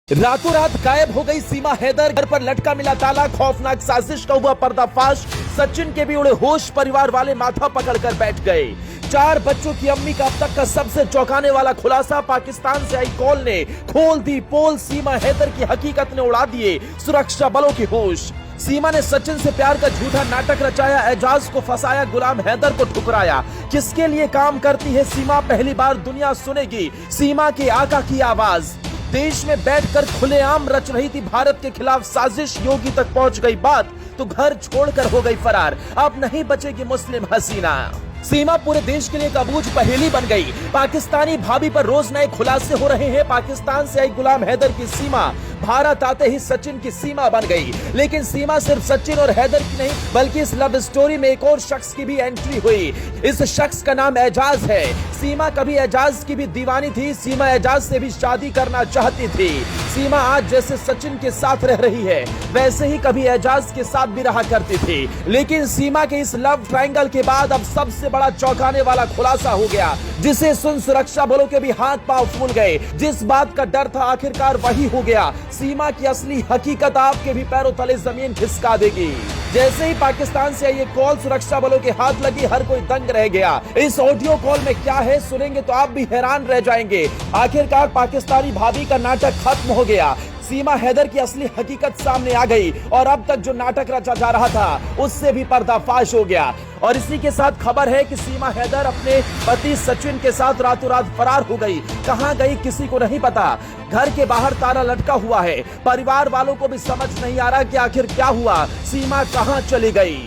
रातों रात गायब हो गई सीमा हैदर, घर पर लटका मिला ताला, खौफनाक साजिश का हुआ पर्दाफाश। सचिन के भी उड़े होश, परिवार वाले माथा पकड़कर बैठ गए। 4 बच्चों की अम्मी का अब तक का सबसे चौंकाने वाला खुलासा, पाकिस्तान से आई कॉल ने खोल दी पोल। सीमा हैदर की हकीकत ने उड़ा दिए सुरक्षा बलों की होश। सीमा ने सचिन से प्यार का झूठा नाटक रचाया, एजाज को फंसाया, गुलाम हैदर को ठुकराया। किसके लिए काम करती है सीमा, पहली बार दुनिया सुनेगी सीमा के आका की आवाज। देश में बैठकर खुलेआम रच रही थी भारत के खिलाफ साजिश, योगी तक पहुंच गई बात तो घर छोड़कर हो गई फरार। अब नहीं बचेगी मुस्लिम हसीना। सीमा पूरे देश के लिए एक अबूझ पहेली बन गई। पाकिस्तानी भाभी पर रोज नए खुलासे हो रहे हैं। पाकिस्तान से आई गुलाम हैदर की सीमा भारत आते ही सचिन की सीमा बन गई। लेकिन सीमा सिर्फ सचिन और हैदर की नहीं, बल्कि इस लव स्टोरी में एक और शख्स की भी एंट्री हुई। इस शख्स का नाम एजाज है। सीमा कभी एजाज की भी दीवानी थी। सीमा एजाज से भी शादी करना चाहती थी। सीमा आज जैसे सचिन के साथ रह रही है, वैसे ही कभी एजाज के साथ भी रहा करती थी। लेकिन सीमा के इस लव ट्रायंगल के बाद अब सबसे बड़ा चौंकाने वाला खुलासा हो गया, जिसे सुन सुरक्षा बलों के भी हाथ पांव फूल गए। जिस बात का डर था आखिरकार वही हो गया। सीमा की असली हकीकत आपके भी पैरों तले जमीन खिसका देगी। जैसे ही पाकिस्तान से ये कॉल सुरक्षा बलों के हाथ लगी, हर कोई दंग रह गया। इस ऑडियो कॉल में क्या है सुनेंगे तो आप भी हैरान रह जाएंगे। आखिरकार पाकिस्तानी भाभी का नाटक खत्म हो गया। सीमा हैदर की असली हकीकत सामने आ गई और अब तक जो नाटक रचा जा रहा था उससे भी पर्दाफाश हो गया। और इसी के साथ खबर है कि सीमा हैदर अपने पति सचिन के साथ रातों रात फरार हो गई। कहां गई किसी को नहीं पता। घर के बाहर ताला लटका हुआ है। परिवार वालों को भी समझ नहीं आ रहा कि आखिर क्या हुआ, सीमा कहां चली गई।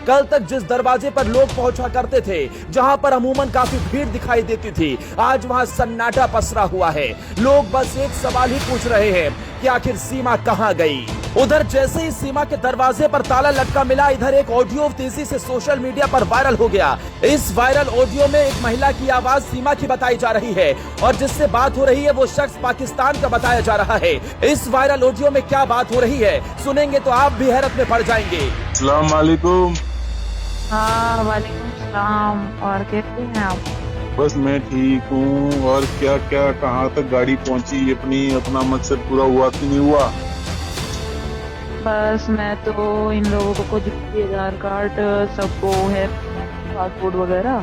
कल तक जिस दरवाजे पर लोग पहुंचा करते थे, जहां पर अमूमन काफी भीड़ दिखाई देती थी, आज वहां सन्नाटा पसरा हुआ है। लोग बस एक सवाल ही पूछ रहे हैं कि आखिर सीमा कहां गई। उधर जैसे ही सीमा के दरवाजे पर ताला लटका मिला, इधर एक ऑडियो तेजी से सोशल मीडिया पर वायरल हो गया। इस वायरल ऑडियो में एक महिला की आवाज सीमा की बताई जा रही है और जिससे बात हो रही है वो शख्स पाकिस्तान का बताया जा रहा है। इस वायरल ऑडियो में क्या बात हो रही है सुनेंगे तो आप भी हैरत में पड़ जाएंगे। अस्सलाम वालेकुम। हाँ वालेकुम सलाम। और कैसे हैं आप? बस मैं ठीक हूँ। और क्या क्या कहाँ तक गाड़ी पहुँची अपनी, अपना मकसद पूरा हुआ कि नहीं हुआ? बस मैं तो इन लोगों को जो भी आधार कार्ड सबको है, पासपोर्ट वगैरह,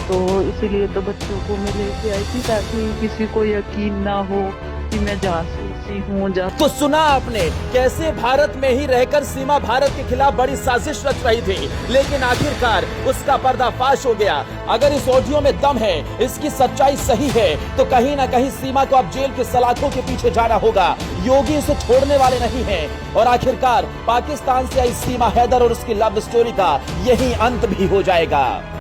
तो इसीलिए तो बच्चों को मैं लेके आई थी ताकि किसी को यकीन ना हो कि मैं जासूसी हूँ। तो सुना आपने कैसे भारत में ही रहकर सीमा भारत के खिलाफ बड़ी साजिश रच रही थी, लेकिन आखिरकार उसका पर्दाफाश हो गया। अगर इस ऑडियो में दम है, इसकी सच्चाई सही है, तो कहीं ना कहीं सीमा को अब जेल के सलाखों के पीछे जाना होगा। योगी इसे छोड़ने वाले नहीं हैं और आखिरकार पाकिस्तान से आई सीमा हैदर और उसकी लव स्टोरी का यही अंत भी हो जाएगा।